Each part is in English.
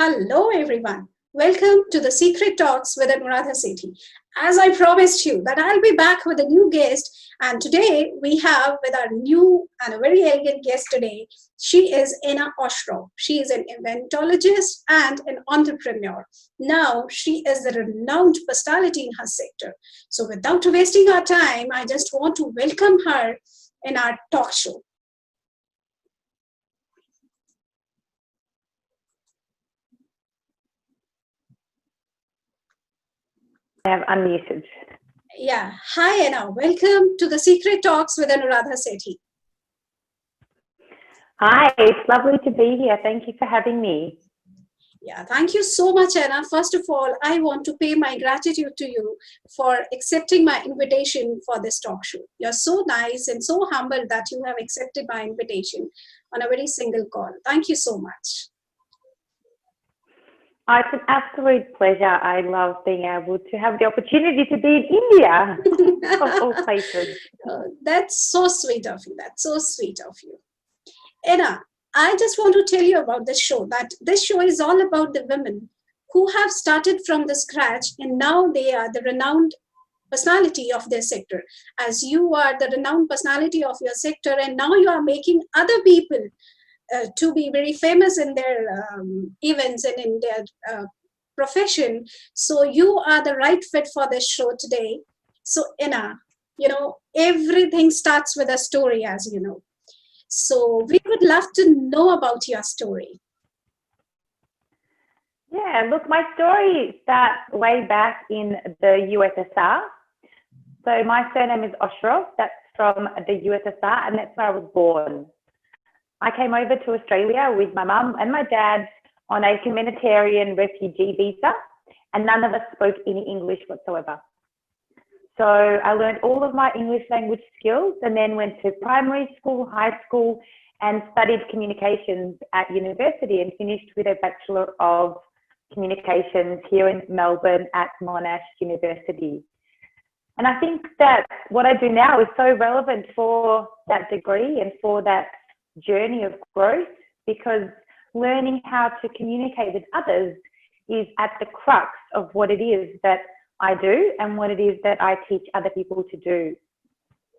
Hello, everyone. Welcome to the Secret Talks with Anuradha Sethi. As I promised you that I'll be back with a new guest, and today we have with our new and a very elegant guest today. She is OSHEROV. She is an eventologist and an entrepreneur. Now she is a renowned personality in her sector. So without wasting our time, I just want to welcome her in our talk show. I have unmuted. Yeah. Hi, Anna. Welcome to the Secret Talks with Anuradha Sethi. Hi, it's lovely to be here. Thank you for having me. Yeah, thank you so much, Anna. First of all, I want to pay my gratitude to you for accepting my invitation for this talk show. You're so nice and so humble that you have accepted my invitation on a very single call. Thank you so much. Oh, it's an absolute pleasure. I love being able to have the opportunity to be in India, of all places. That's so sweet of you. That's so sweet of you. Anna, I just want to tell you about this show, that this show is all about the women who have started from the scratch and now they are the renowned personality of their sector. As you are the renowned personality of your sector and now you are making other people to be very famous in their events and in their profession. So you are the right fit for this show today. So Anna, everything starts with a story, as you know. So we would love to know about your story. Yeah, look, my story starts way back in the USSR. So my surname is OSHEROV. That's from the USSR, and that's where I was born. I came over to Australia with my mum and my dad on a humanitarian refugee visa, and none of us spoke any English whatsoever. So I learned all of my English language skills and then went to primary school, high school, and studied communications at university and finished with a Bachelor of Communications here in Melbourne at Monash University. And I think that what I do now is so relevant for that degree and for that journey of growth, because learning how to communicate with others is at the crux of what it is that I do and what it is that I teach other people to do.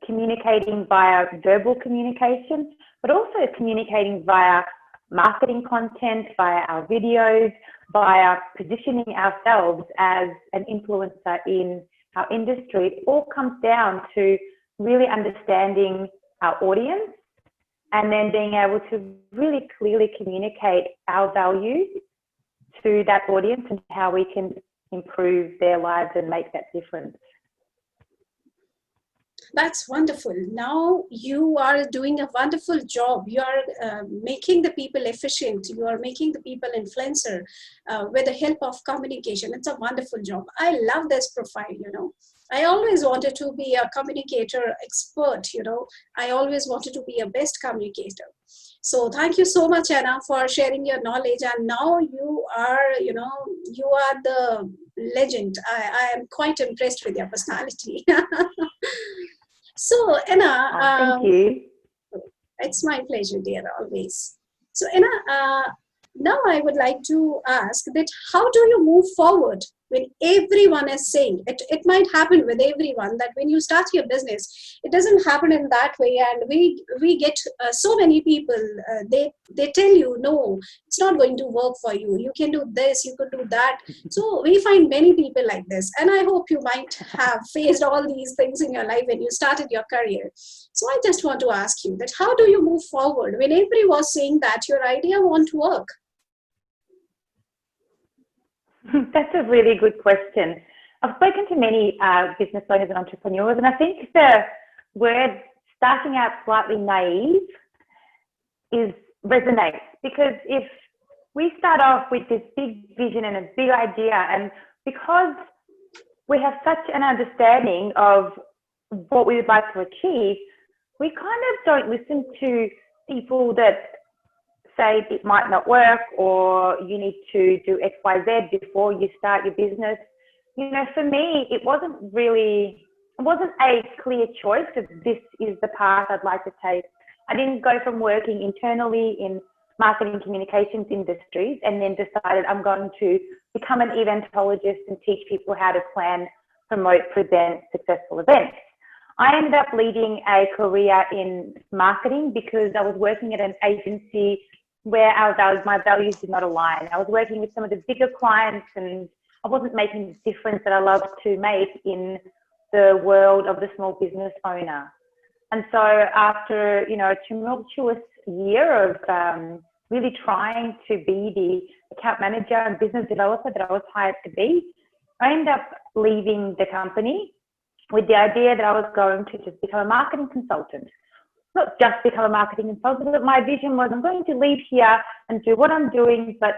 Communicating via verbal communication, but also communicating via marketing content, via our videos, via positioning ourselves as an influencer in our industry. It all comes down to really understanding our audience and then being able to really clearly communicate our values to that audience and how we can improve their lives and make that difference. That's wonderful. Now you are doing a wonderful job. You are making the people efficient. You are making the people influencer with the help of communication. It's a wonderful job. I love this profile, I always wanted to be a communicator expert, I always wanted to be a best communicator. So thank you so much, Anna, for sharing your knowledge. And now you are, you are the legend. I am quite impressed with your personality. So Anna, thank you. It's my pleasure, dear, always. So Anna, now I would like to ask that how do you move forward when everyone is saying it? It might happen with everyone that when you start your business, it doesn't happen in that way, and we get so many people. They tell you, no, it's not going to work for you. You can do this, you could do that. So we find many people like this, and I hope you might have faced all these things in your life when you started your career. So I just want to ask you that how do you move forward when everyone was saying that your idea won't work? That's a really good question. I've spoken to many business owners and entrepreneurs, and I think the word starting out slightly naive resonates, because if we start off with this big vision and a big idea, and because we have such an understanding of what we would like to achieve, we kind of don't listen to people that say it might not work or you need to do X, Y, Z before you start your business. For me, it wasn't a clear choice of this is the path I'd like to take. I didn't go from working internally in marketing communications industries, and then decided I'm going to become an eventologist and teach people how to plan, promote, present successful events. I ended up leading a career in marketing because I was working at an agency where my values did not align. I was working with some of the bigger clients and I wasn't making the difference that I love to make in the world of the small business owner. And so after, a tumultuous year of really trying to be the account manager and business developer that I was hired to be, I ended up leaving the company with the idea that I was going to just become a marketing consultant. Not just become a marketing consultant, but my vision was I'm going to leave here and do what I'm doing, but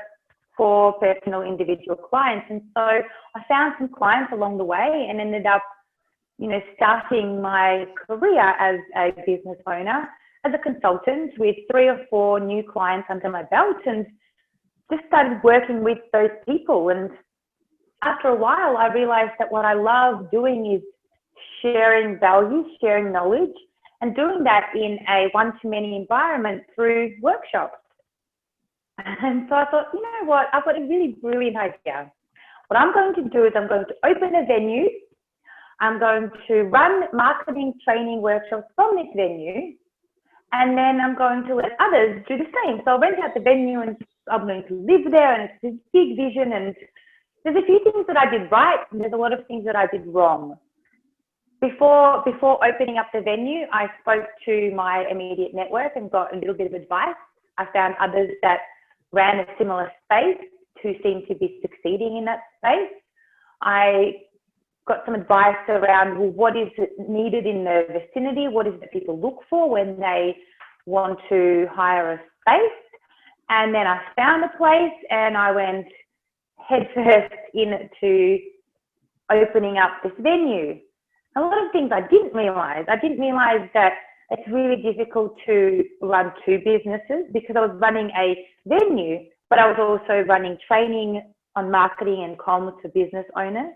for personal individual clients. And so I found some clients along the way and ended up, starting my career as a business owner, as a consultant with 3 or 4 new clients under my belt, and just started working with those people. And after a while, I realized that what I love doing is sharing values, sharing knowledge, and doing that in a one-to-many environment through workshops. And so I thought, you know what, I've got a really brilliant idea. What I'm going to do is I'm going to open a venue. I'm going to run marketing training workshops from this venue. And then I'm going to let others do the same. So I'll rent out the venue and I'm going to live there, and it's this big vision. And there's a few things that I did right, and there's a lot of things that I did wrong. Before opening up the venue, I spoke to my immediate network and got a little bit of advice. I found others that ran a similar space who seemed to be succeeding in that space. I got some advice around, well, what is needed in the vicinity? What is it that people look for when they want to hire a space? And then I found a place and I went headfirst into opening up this venue. A lot of things I didn't realize. I didn't realize that it's really difficult to run 2 businesses, because I was running a venue, but I was also running training on marketing and comms for business owners.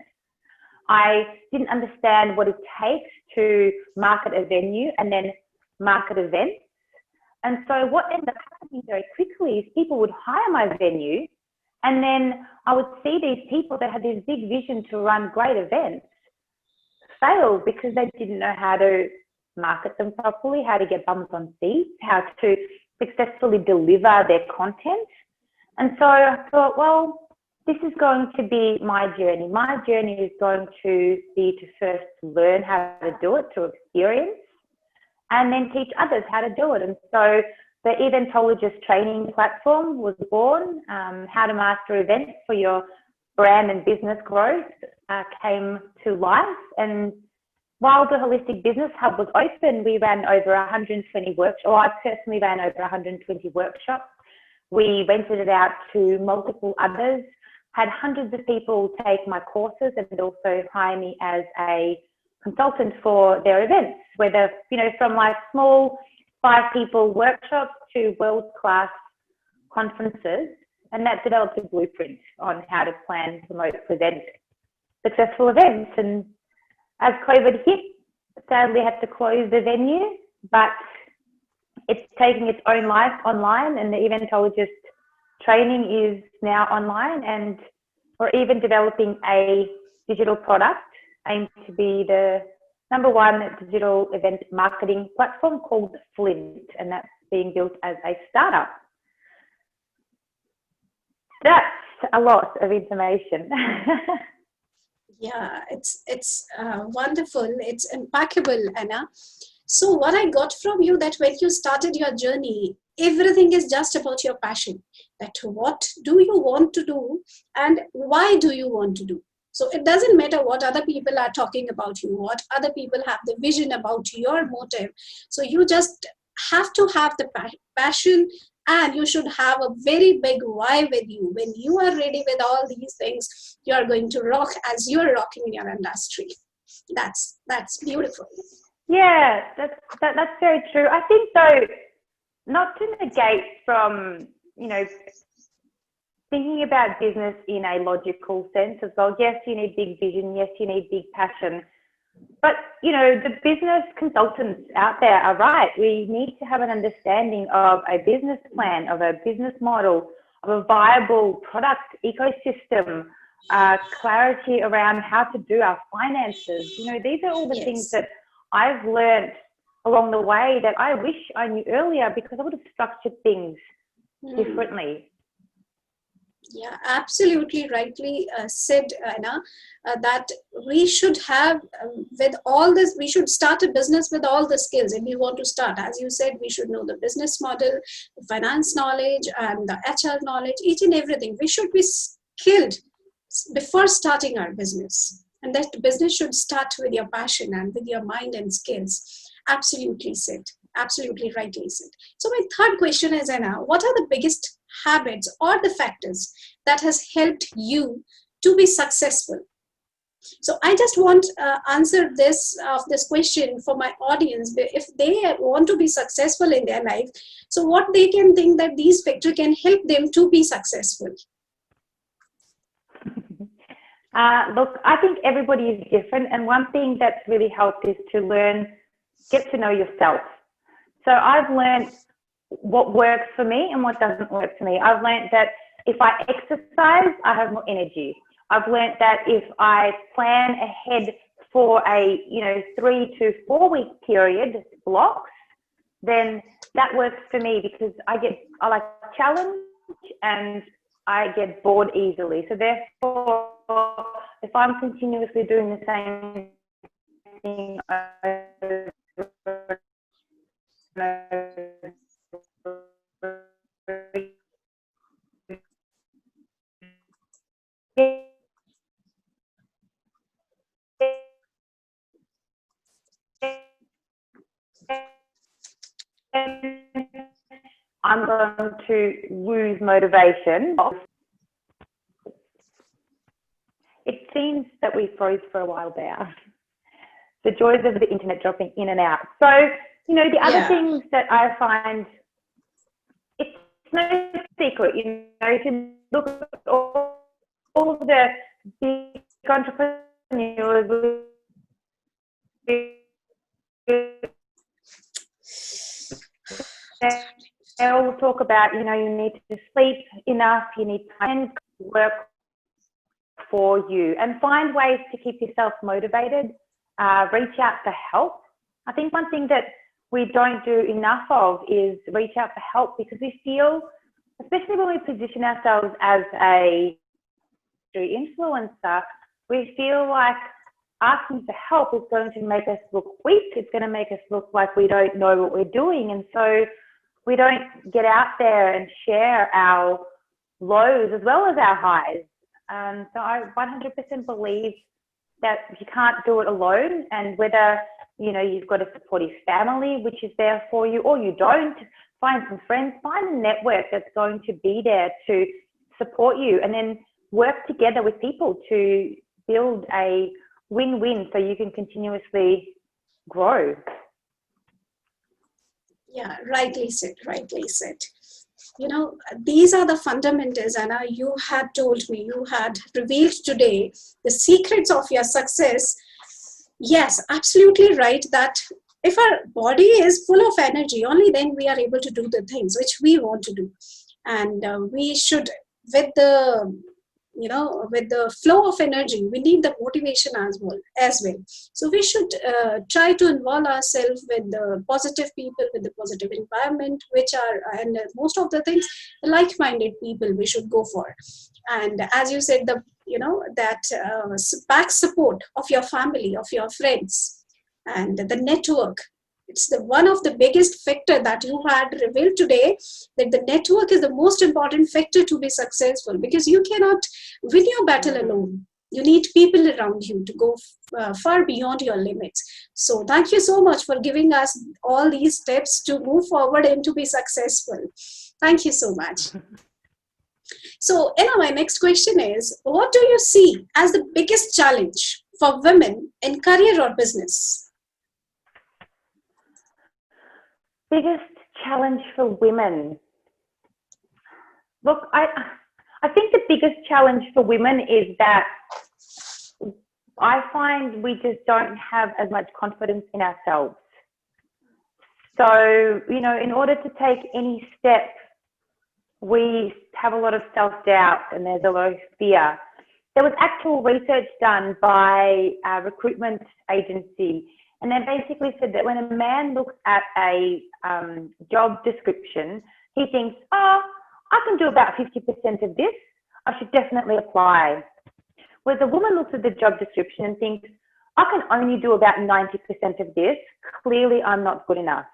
I didn't understand what it takes to market a venue and then market events. And so what ended up happening very quickly is people would hire my venue, and then I would see these people that had this big vision to run great events fail because they didn't know how to market them properly, how to get bums on seats, how to successfully deliver their content. And so I thought, well, this is going to be my journey. My journey is going to be to first learn how to do it through experience, and then teach others how to do it. And so the Eventologist training platform was born. How to master events for your brand and business growth came to life. And while the Holistic Business Hub was open, we ran over 120 workshops, or I personally ran over 120 workshops. We rented it out to multiple others, had hundreds of people take my courses and also hire me as a consultant for their events, whether, from like small 5-people workshops to world-class conferences. And that developed a blueprint on how to plan, promote, present successful events. And as COVID hit, sadly had to close the venue, but it's taking its own life online, and the Eventologist training is now online, and we're even developing a digital product aimed to be the #1 digital event marketing platform called Flint, and that's being built as a startup. That's a lot of information. Yeah, it's wonderful. It's impeccable, Anna. So what I got from you, that when you started your journey, everything is just about your passion. That what do you want to do and why do you want to do? So it doesn't matter what other people are talking about you, what other people have the vision about your motive. So you just have to have the passion, and you should have a very big why with you. When you are ready with all these things, you are going to rock as you're rocking in your industry. That's beautiful. Yeah, that's very true. I think, though, not to negate from, thinking about business in a logical sense as well. Yes, you need big vision. Yes, you need big passion. But, you know, the business consultants out there are right. We need to have an understanding of a business plan, of a business model, of a viable product ecosystem, clarity around how to do our finances. You know, these are all the things Yes. that I've learned along the way that I wish I knew earlier, because I would have structured things differently. Yeah, absolutely rightly said, Anna, that we should have, with all this, we should start a business with all the skills. If we want to start, as you said, we should know the business model, the finance knowledge, and the HR knowledge, each and everything. We should be skilled before starting our business. And that business should start with your passion and with your mind and skills. Absolutely said. Absolutely rightly said. So my third question is, Anna, what are the biggest habits or the factors that has helped you to be successful? So I just want answer this question for my audience. If they want to be successful in their life, so what they can think that these factors can help them to be successful? Look, I think everybody is different, and one thing that's really helped is to get to know yourself. So I've learned what works for me and what doesn't work for me. I've learned that if I exercise, I have more energy. I've learned that if I plan ahead for a 3 to 4 week period blocks, then that works for me, because I like challenge and I get bored easily. So therefore, if I'm continuously doing the same thing over I'm going to lose motivation. It seems that we froze for a while there. The joys of the internet dropping in and out. So, the other things that I find, it's no secret, if you look at all of the big entrepreneurs, they'll talk about, you need to sleep enough, you need to work for you, and find ways to keep yourself motivated, reach out for help. I think one thing that we don't do enough of is reach out for help, because we feel, especially when we position ourselves as a influencer, we feel like asking for help is going to make us look weak. It's going to make us look like we don't know what we're doing. And so we don't get out there and share our lows as well as our highs. So I 100% believe that you can't do it alone, and whether, you've got a supportive family which is there for you, or you don't, find some friends, find a network that's going to be there to support you, and then work together with people to build a win-win so you can continuously grow. Yeah, rightly said, rightly said. These are the fundamentals, Anna. You had told me, you had revealed today the secrets of your success. Yes, absolutely right, that if our body is full of energy, only then we are able to do the things which we want to do. And we should, with the flow of energy, we need the motivation as well. So we should try to involve ourselves with the positive people, with the positive environment, and most of the things, like-minded people we should go for. And as you said, back support of your family, of your friends, and the network. It's one of the biggest factor that you had revealed today, that the network is the most important factor to be successful, because you cannot win your battle alone. You need people around you to go far beyond your limits. So thank you so much for giving us all these steps to move forward and to be successful. Thank you so much. So, Anna, my next question is, what do you see as the biggest challenge for women in career or business? Biggest challenge for women. Look, I think the biggest challenge for women is that I find we just don't have as much confidence in ourselves. So, you know, in order to take any step, we have a lot of self-doubt and there's a lot of fear. There was actual research done by a recruitment agency, and they basically said that when a man looks at a job description, he thinks, oh, I can do about 50% of this. I should definitely apply. Whereas a woman looks at the job description and thinks, I can only do about 90% of this. Clearly, I'm not good enough.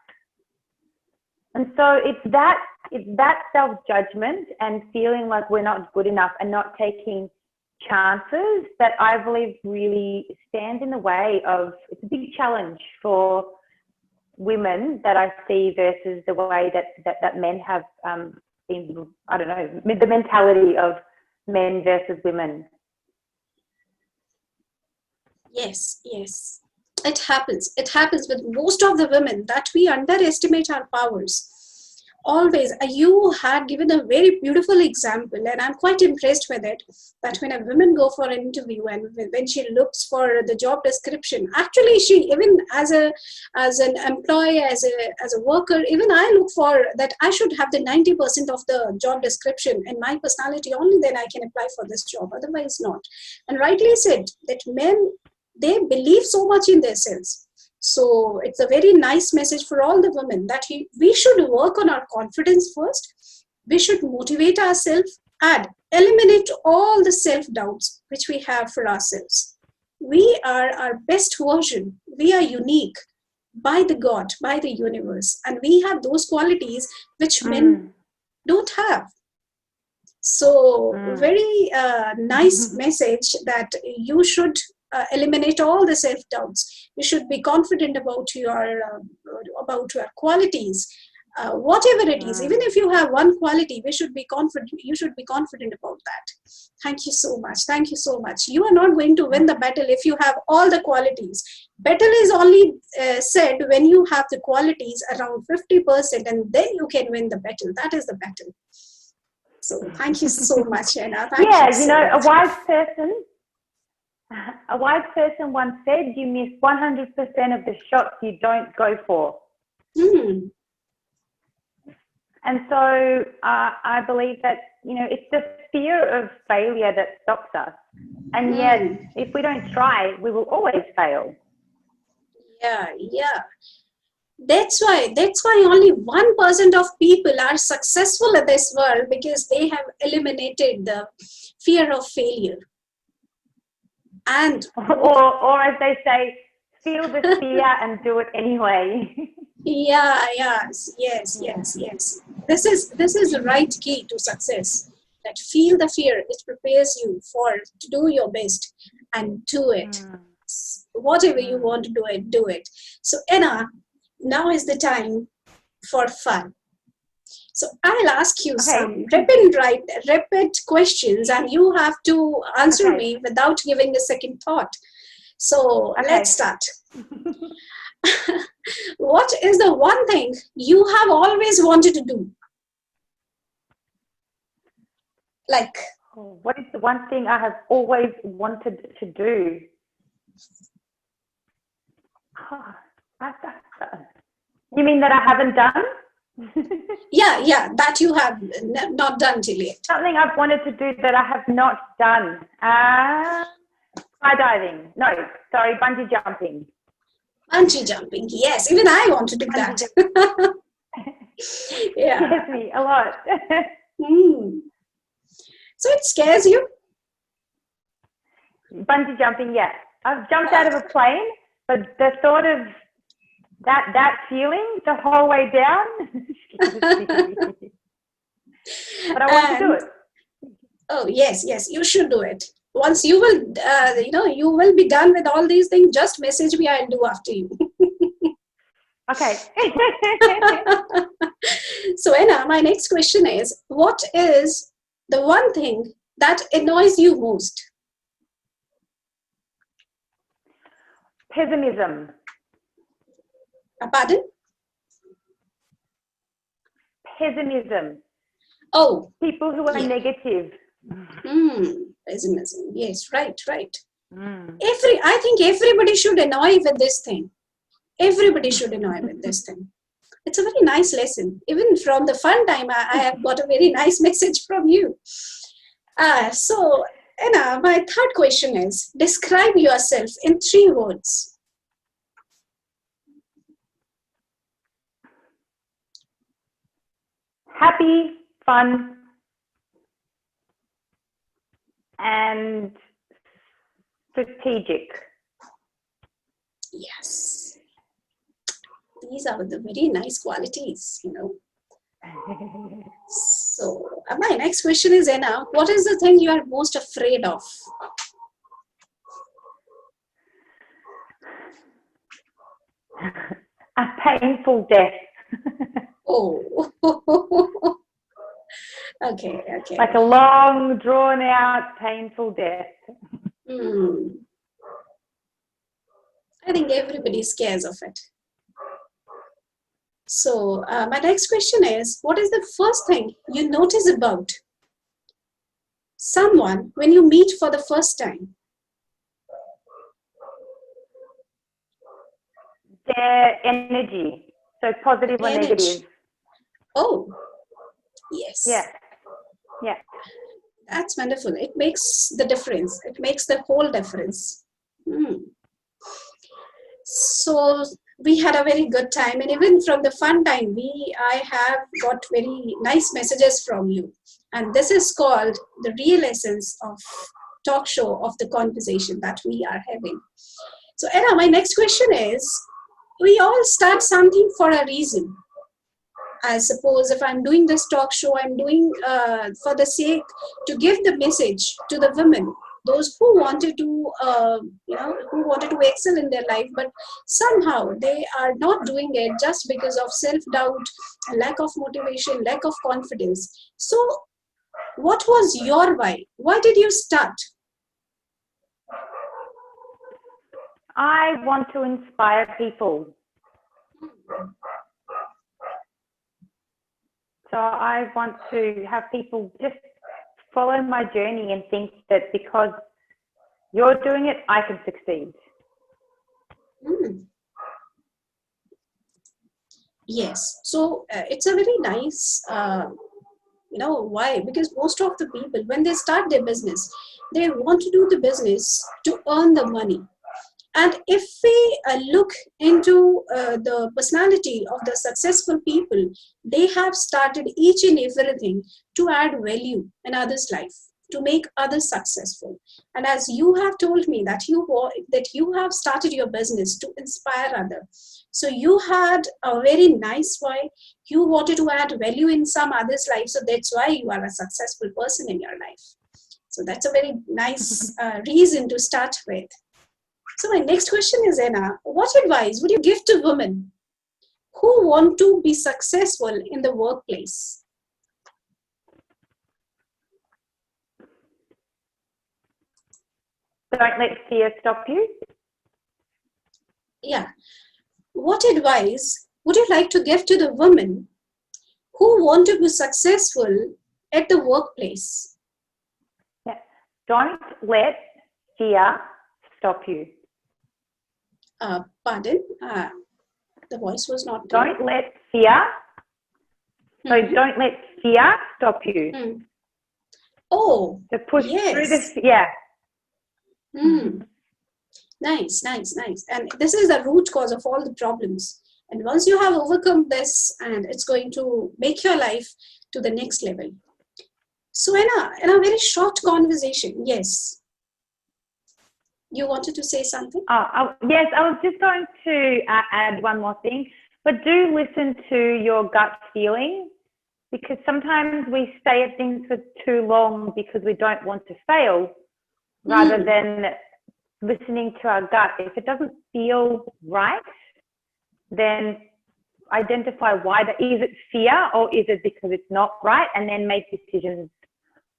And so it's that self-judgment and feeling like we're not good enough and not taking chances that I believe really stands in the way of, it's a big challenge for women that I see versus the way that men have been, I don't know, the mentality of men versus women. Yes, yes. It happens. It happens with most of the women that we underestimate our powers. Always. You had given a very beautiful example, and I'm quite impressed with it, that when a woman go for an interview and when she looks for the job description, actually she, even as an employee, as a worker, even I look for that I should have the 90% of the job description and my personality, only then I can apply for this job, otherwise not. And rightly said that men, they believe so much in themselves. So it's a very nice message for all the women that we should work on our confidence first. We should motivate ourselves and eliminate all the self-doubts which we have for ourselves. We are our best version. We are unique by the God, by the universe. And we have those qualities which men don't have. So very nice message that you should eliminate all the self-doubts. You should be confident about your qualities, whatever it is. Even if you have one quality, we should be confident. You should be confident about that. Thank you so much. Thank you so much. You are not going to win the battle if you have all the qualities. Battle is only said when you have the qualities around 50%, and then you can win the battle. That is the battle. So thank you so much, Anna. Thank you so much. A wise person once said, you miss 100% of the shots you don't go for. And so I believe that, you know, it's the fear of failure that stops us. And yet, if we don't try, we will always fail. Yeah. That's why only 1% of people are successful in this world, because they have eliminated the fear of failure. And or as they say, feel the fear and do it anyway. Yes. This is the right key to success. That feel the fear, it prepares you to do your best and do it. Whatever you want to do it. So Anna, now is the time for fun. So I'll ask you some rapid questions, and you have to answer me without giving a second thought. So let's start. What is the one thing you have always wanted to do? Like, what is the one thing I have always wanted to do? You mean that I haven't done? Yeah, that you have not done till yet. Something I've wanted to do that I have not done. Skydiving. No, sorry, bungee jumping. Bungee jumping, yes. Even I want to do that. Yeah. Scares me a lot. So it scares you? Bungee jumping, yeah. I've jumped out of a plane, but the thought of that feeling the whole way down, but I want to do it. Oh yes, you should do it. Once you will, you will be done with all these things. Just message me. I'll do after you. Okay. So Anna, my next question is: what is the one thing that annoys you most? Pessimism. Pardon? Pessimism. Oh. People who are negative. Pessimism. Yes, right. I think everybody should annoy with this thing. Everybody should annoy with this thing. It's a very nice lesson. Even from the fun time, I have got a very nice message from you. So, Anna, my third question is, describe yourself in 3 words. Happy, fun, and strategic. Yes. These are the very nice qualities, So, my next question is, Anna, what is the thing you are most afraid of? A painful death. Oh. Okay. Like a long, drawn out, painful death. I think everybody scares of it. So my next question is, what is the first thing you notice about someone when you meet for the first time? Their energy. So positive or negative. Oh, yes. Yeah. That's wonderful. It makes the difference. It makes the whole difference. So we had a very good time, and even from the fun time, I have got very nice messages from you. And this is called the real essence of talk show, of the conversation that we are having. So Anna, my next question is, we all start something for a reason. I suppose if I'm doing this talk show, I'm doing for the sake to give the message to the women, those who wanted to, who wanted to excel in their life, but somehow they are not doing it just because of self-doubt, lack of motivation, lack of confidence. So what was your why? Why did you start? I want to inspire people. So I want to have people just follow my journey and think that because you're doing it, I can succeed. Yes. So it's a very nice, why? Because most of the people, when they start their business, they want to do the business to earn the money. And if we look into the personality of the successful people, they have started each and everything to add value in others' life, to make others successful. And as you have told me that you have started your business to inspire others. So you had a very nice why. You wanted to add value in some other's life. So that's why you are a successful person in your life. So that's a very nice reason to start with. So my next question is, Anna, what advice would you give to women who want to be successful in the workplace? Don't let fear stop you. Yeah. What advice would you like to give to the women who want to be successful at the workplace? Yeah. Don't let fear stop you. Pardon? The voice was not clear. Don't let fear. So don't let fear stop you. Oh, to push yes. through this. Yeah. Nice. And this is the root cause of all the problems. And once you have overcome this, and it's going to make your life to the next level. So in a very short conversation, yes. You wanted to say something? Yes, I was just going to add one more thing. But do listen to your gut feeling, because sometimes we stay at things for too long because we don't want to fail, rather than listening to our gut. If it doesn't feel right, then identify why. Is it fear, or is it because it's not right? And then make decisions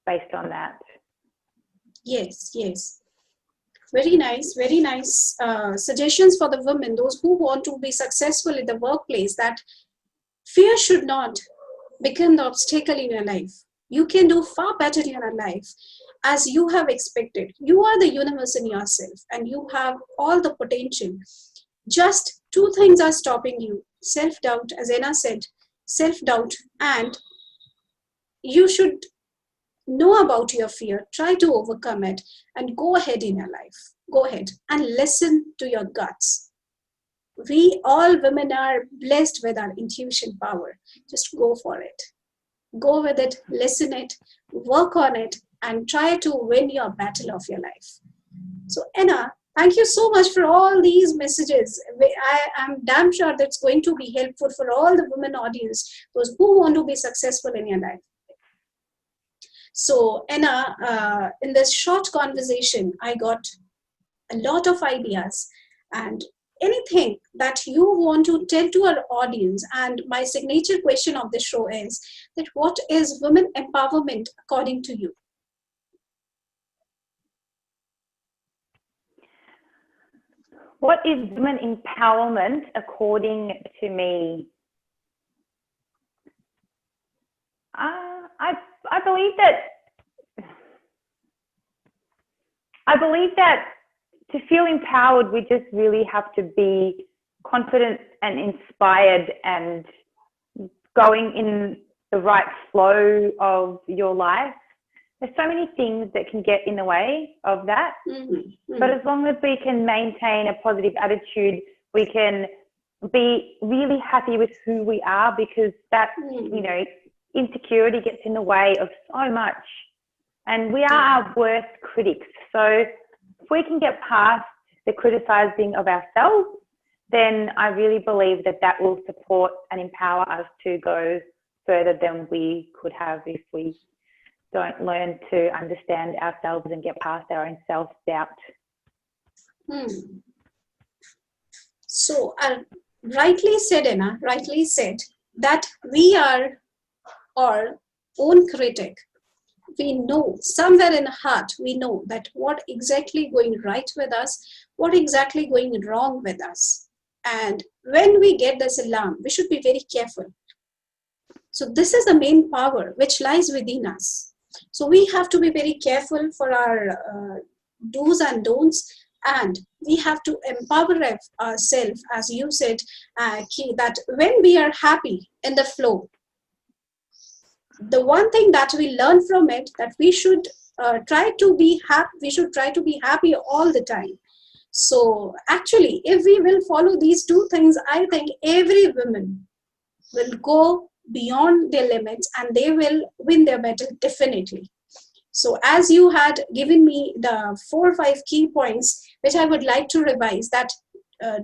based on that. Yes. Very nice suggestions for the women, those who want to be successful in the workplace, that fear should not become the obstacle in your life. You can do far better in your life. as you have expected. You are the universe in yourself and you have all the potential. Just two things are stopping you. Self-doubt, as Anna said, self-doubt, and you should know about your fear, try to overcome it, and go ahead in your life. Go ahead and listen to your guts. We all women are blessed with our intuition power. Just go for it. Go with it, listen it, work on it, and try to win your battle of your life. So Anna, thank you so much for all these messages. I am damn sure that's going to be helpful for all the women audience, those who want to be successful in your life. So Anna, in this short conversation, I got a lot of ideas, and anything that you want to tell to our audience. And my signature question of the show is that what is women empowerment according to you? What is women empowerment according to me? I believe that to feel empowered, we just really have to be confident and inspired and going in the right flow of your life. There's so many things that can get in the way of that. Mm-hmm. But as long as we can maintain a positive attitude, we can be really happy with who we are, because that, you know, insecurity gets in the way of so much. And we are our worst critics. So if we can get past the criticizing of ourselves, then I really believe that that will support and empower us to go further than we could have if we don't learn to understand ourselves and get past our own self-doubt. So rightly said, Anna, rightly said that we are our own critic. We know somewhere in the heart, we know that what exactly going right with us, what exactly going wrong with us. And when we get this alarm, we should be very careful. So this is the main power which lies within us. So we have to be very careful for our do's and don'ts, and we have to empower ourselves, as you said, that when we are happy in the flow, the one thing that we learn from it, that we should try to be happy. We should try to be happy all the time. So actually, if we will follow these two things, I think every woman will go beyond their limits and they will win their battle definitely. So as you had given me the 4 or 5 key points, which I would like to revise, that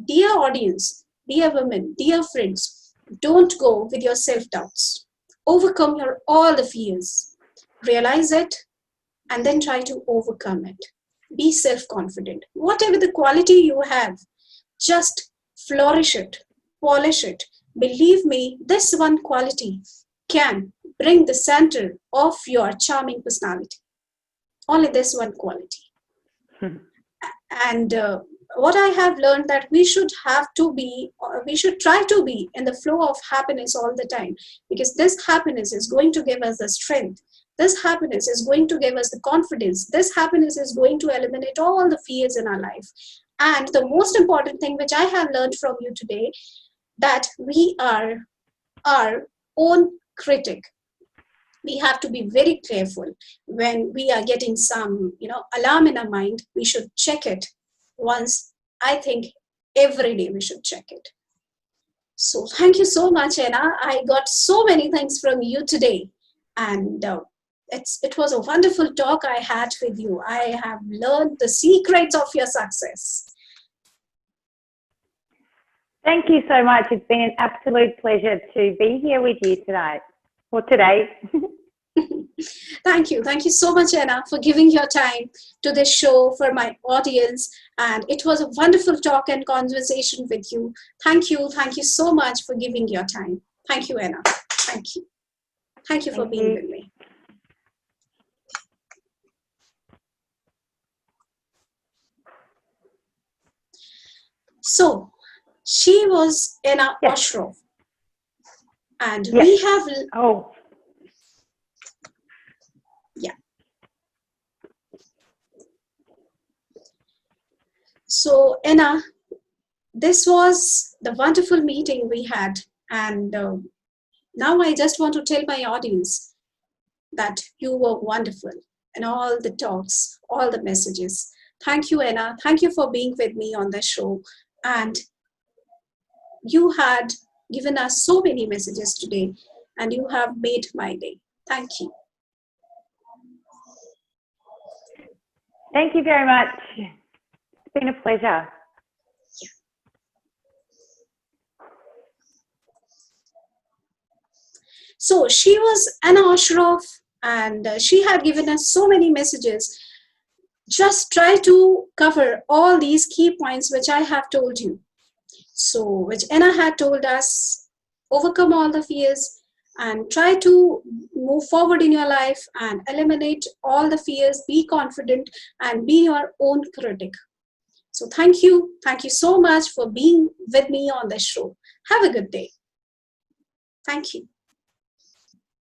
dear audience, dear women, dear friends, don't go with your self-doubts. Overcome all the fears, realize it, and then try to overcome it. Be self-confident. Whatever the quality you have, just flourish it, polish it. Believe me, this one quality can bring the center of your charming personality. Only this one quality. And what I have learned, that we should try to be in the flow of happiness all the time, because this happiness is going to give us the strength. This happiness is going to give us the confidence. This happiness is going to eliminate all the fears in our life. And the most important thing which I have learned from you today, that we are our own critic. We have to be very careful when we are getting some, alarm in our mind. We should check it once. I think every day we should check it. So thank you so much, Anna. I got so many things from you today, and it was a wonderful talk I had with you. I have learned the secrets of your success. Thank you so much. It's been an absolute pleasure to be here with you tonight, or today. Thank you. Thank you so much, Anna, for giving your time to this show for my audience. And it was a wonderful talk and conversation with you. Thank you. Thank you so much for giving your time. Thank you, Anna. Thank you. Thank you for being with me. So, she was Anna OSHEROV. And we have... So, Anna, this was the wonderful meeting we had. And now I just want to tell my audience that you were wonderful in all the talks, all the messages. Thank you, Anna. Thank you for being with me on the show. And you had given us so many messages today, and you have made my day. Thank you. Thank you very much. It's been a pleasure. So she was Anna OSHEROV, and she had given us so many messages. Just try to cover all these key points which I have told you. So, which Anna had told us, overcome all the fears and try to move forward in your life and eliminate all the fears, be confident and be your own critic. So thank you. Thank you so much for being with me on this show. Have a good day. Thank you.